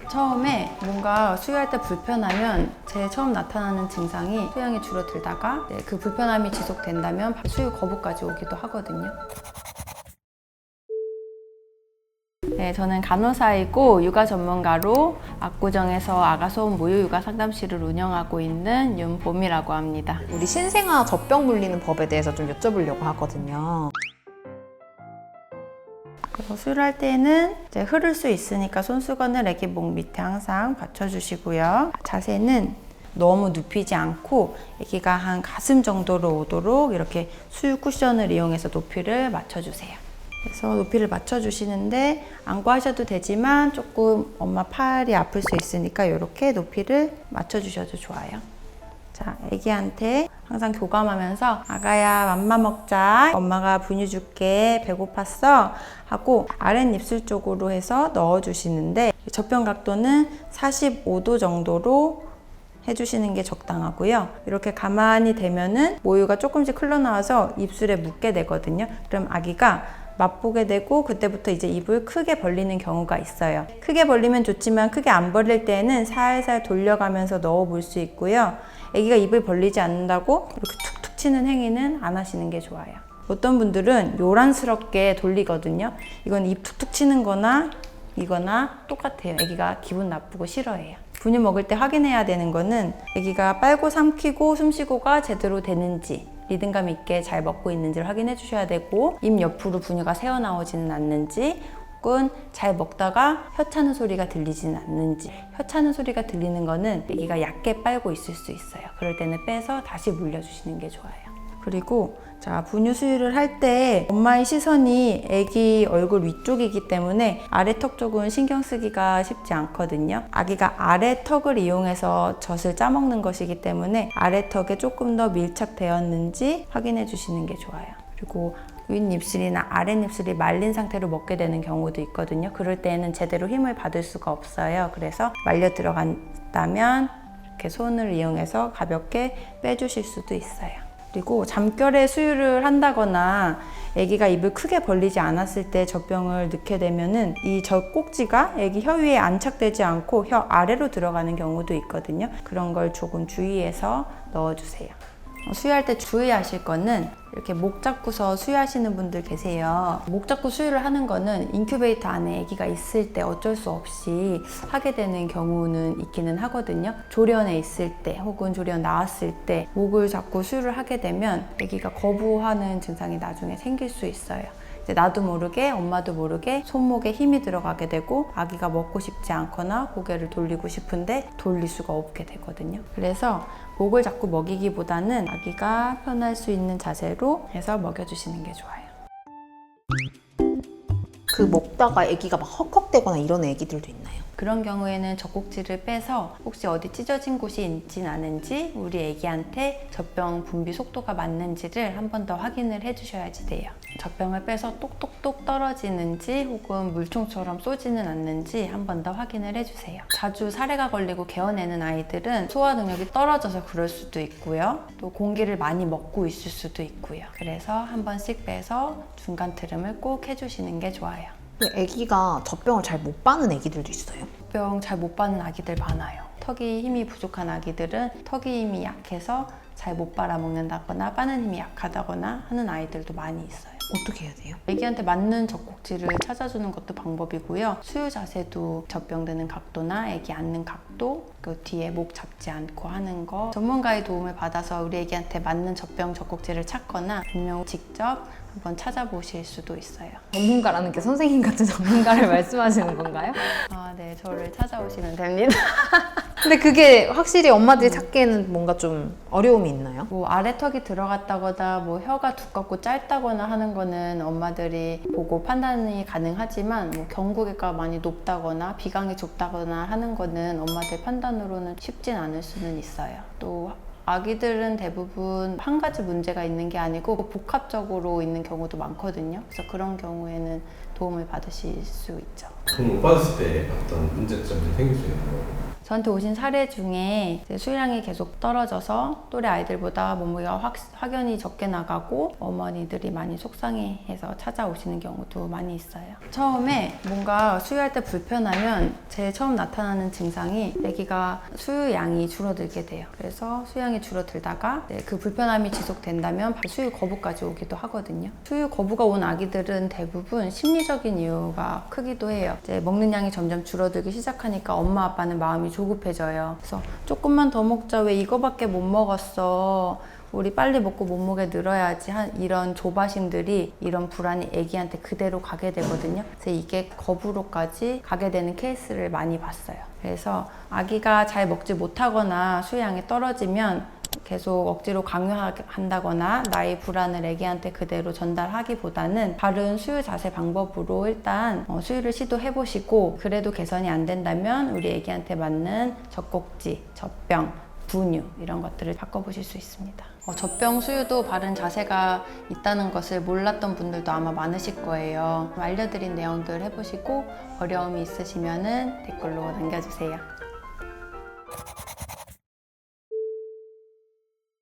처음에 뭔가 수유할 때 불편하면 제일 처음 나타나는 증상이 수양이 줄어들다가 그 불편함이 지속된다면 수유 거부까지 오기도 하거든요. 네, 저는 간호사이고 육아 전문가로 압구정에서 아가소음 모유 육아 상담실을 운영하고 있는 윤봄이라고 합니다. 우리 신생아 젖병 물리는 법에 대해서 좀 여쭤보려고 하거든요. 수유를 할 때는 이제 흐를 수 있으니까 손수건을 아기 목 밑에 항상 받쳐주시고요. 자세는 너무 눕히지 않고 아기가 한 가슴 정도로 오도록 이렇게 수유 쿠션을 이용해서 높이를 맞춰주세요. 그래서 높이를 맞춰주시는데 안고 하셔도 되지만 조금 엄마 팔이 아플 수 있으니까 이렇게 높이를 맞춰주셔도 좋아요. 자, 아기한테 항상 교감하면서 아가야 맘마 먹자, 엄마가 분유 줄게, 배고팠어 하고 아랫입술 쪽으로 해서 넣어주시는데 젖병 각도는 45도 정도로 해주시는 게 적당하고요. 이렇게 가만히 대면은 모유가 조금씩 흘러나와서 입술에 묻게 되거든요. 그럼 아기가 맛보게 되고 그때부터 이제 입을 크게 벌리는 경우가 있어요. 크게 벌리면 좋지만 크게 안 벌릴 때는 살살 돌려가면서 넣어볼 수 있고요. 아기가 입을 벌리지 않는다고 이렇게 툭툭 치는 행위는 안 하시는 게 좋아요. 어떤 분들은 요란스럽게 돌리거든요. 이건 입 툭툭 치는 거나 이거나 똑같아요. 아기가 기분 나쁘고 싫어해요. 분유 먹을 때 확인해야 되는 거는 아기가 빨고 삼키고 숨쉬고가 제대로 되는지 리듬감 있게 잘 먹고 있는지를 확인해 주셔야 되고 입 옆으로 분유가 새어나오지는 않는지 혹은 잘 먹다가 혀 차는 소리가 들리지는 않는지 혀 차는 소리가 들리는 거는 아기가 얕게 빨고 있을 수 있어요. 그럴 때는 빼서 다시 물려주시는 게 좋아요. 그리고 자, 분유 수유를 할 때 엄마의 시선이 아기 얼굴 위쪽이기 때문에 아래 턱 쪽은 신경 쓰기가 쉽지 않거든요. 아기가 아래 턱을 이용해서 젖을 짜먹는 것이기 때문에 아래 턱에 조금 더 밀착되었는지 확인해 주시는 게 좋아요. 그리고 윗입술이나 아랫입술이 말린 상태로 먹게 되는 경우도 있거든요. 그럴 때는 제대로 힘을 받을 수가 없어요. 그래서 말려 들어간다면 이렇게 손을 이용해서 가볍게 빼주실 수도 있어요. 그리고 잠결에 수유를 한다거나 아기가 입을 크게 벌리지 않았을 때 젖병을 넣게 되면은 이 젖꼭지가 아기 혀 위에 안착되지 않고 혀 아래로 들어가는 경우도 있거든요. 그런 걸 조금 주의해서 넣어주세요. 수유할 때 주의하실 거는 이렇게 목 잡고서 수유하시는 분들 계세요. 목 잡고 수유를 하는 거는 인큐베이터 안에 아기가 있을 때 어쩔 수 없이 하게 되는 경우는 있기는 하거든요. 조련에 있을 때 혹은 조련 나왔을 때 목을 잡고 수유를 하게 되면 아기가 거부하는 증상이 나중에 생길 수 있어요. 나도 모르게 엄마도 모르게 손목에 힘이 들어가게 되고 아기가 먹고 싶지 않거나 고개를 돌리고 싶은데 돌릴 수가 없게 되거든요. 그래서 목을 잡고 먹이기보다는 아기가 편할 수 있는 자세로 해서 먹여주시는 게 좋아요. 그 먹다가 아기가 막 헉헉대거나 이런 아기들도 있나요? 그런 경우에는 젖꼭지를 빼서 혹시 어디 찢어진 곳이 있진 않은지 우리 아기한테 젖병 분비 속도가 맞는지를 한 번 더 확인을 해주셔야지 돼요. 젖병을 빼서 똑똑똑 떨어지는지 혹은 물총처럼 쏘지는 않는지 한 번 더 확인을 해주세요. 자주 사례가 걸리고 개어내는 아이들은 소화 능력이 떨어져서 그럴 수도 있고요. 또 공기를 많이 먹고 있을 수도 있고요. 그래서 한 번씩 빼서 중간 트름을 꼭 해주시는 게 좋아요. 아기가 젖병을 잘 못 빠는 아기들도 있어요. 젖병 잘 못 빠는 아기들 많아요. 턱이 힘이 부족한 아기들은 턱이 힘이 약해서 잘 못 빨아먹는다거나 빠는 힘이 약하다거나 하는 아이들도 많이 있어요. 어떻게 해야 돼요? 아기한테 맞는 젖꼭지를 찾아주는 것도 방법이고요. 수유 자세도 젖병 드는 각도나 아기 앉는 각도, 그 뒤에 목 잡지 않고 하는 거 전문가의 도움을 받아서 우리 아기한테 맞는 젖병 젖꼭지를 찾거나 아니면 직접 한번 찾아보실 수도 있어요. 전문가라는 게 선생님 같은 전문가를 말씀하시는 건가요? 아, 네, 저를 찾아오시면 됩니다. 근데 그게 확실히 엄마들이 찾기에는 뭔가 좀 어려움이 있나요? 뭐 아래턱이 들어갔다거나 뭐 혀가 두껍고 짧다거나 하는 거는 엄마들이 보고 판단이 가능하지만 뭐 경구개가 많이 높다거나 비강이 좁다거나 하는 거는 엄마들 판단으로는 쉽진 않을 수는 있어요. 또 아기들은 대부분 한 가지 문제가 있는 게 아니고 복합적으로 있는 경우도 많거든요. 그래서 그런 경우에는 도움을 받으실 수 있죠. 돈 못 받았을 때 어떤 문제점이 생길 수 있는 거예요? 저한테 오신 사례 중에 이제 수유량이 계속 떨어져서 또래 아이들보다 몸무게가 확연히 적게 나가고 어머니들이 많이 속상해해서 찾아오시는 경우도 많이 있어요. 처음에 뭔가 수유할 때 불편하면 제일 처음 나타나는 증상이 아기가 수유량이 줄어들게 돼요. 그래서 수유량이 줄어들다가 그 불편함이 지속된다면 수유 거부까지 오기도 하거든요. 수유 거부가 온 아기들은 대부분 심리적인 이유가 크기도 해요. 이제 먹는 양이 점점 줄어들기 시작하니까 엄마 아빠는 마음이 조급해져요. 그래서 조금만 더 먹자, 왜 이거밖에 못 먹었어, 우리 빨리 먹고 몸무게 늘어야지, 이런 조바심들이, 이런 불안이 아기한테 그대로 가게 되거든요. 그래서 이게 거부로까지 가게 되는 케이스를 많이 봤어요. 그래서 아기가 잘 먹지 못하거나 수유량이 떨어지면 계속 억지로 강요한다거나 나의 불안을 아기한테 그대로 전달하기보다는 다른 수유 자세 방법으로 일단 수유를 시도해보시고, 그래도 개선이 안 된다면 우리 아기한테 맞는 젖꼭지, 젖병, 분유 이런 것들을 바꿔보실 수 있습니다. 젖병 수유도 바른 자세가 있다는 것을 몰랐던 분들도 아마 많으실 거예요. 알려드린 내용들 해보시고 어려움이 있으시면 댓글로 남겨주세요.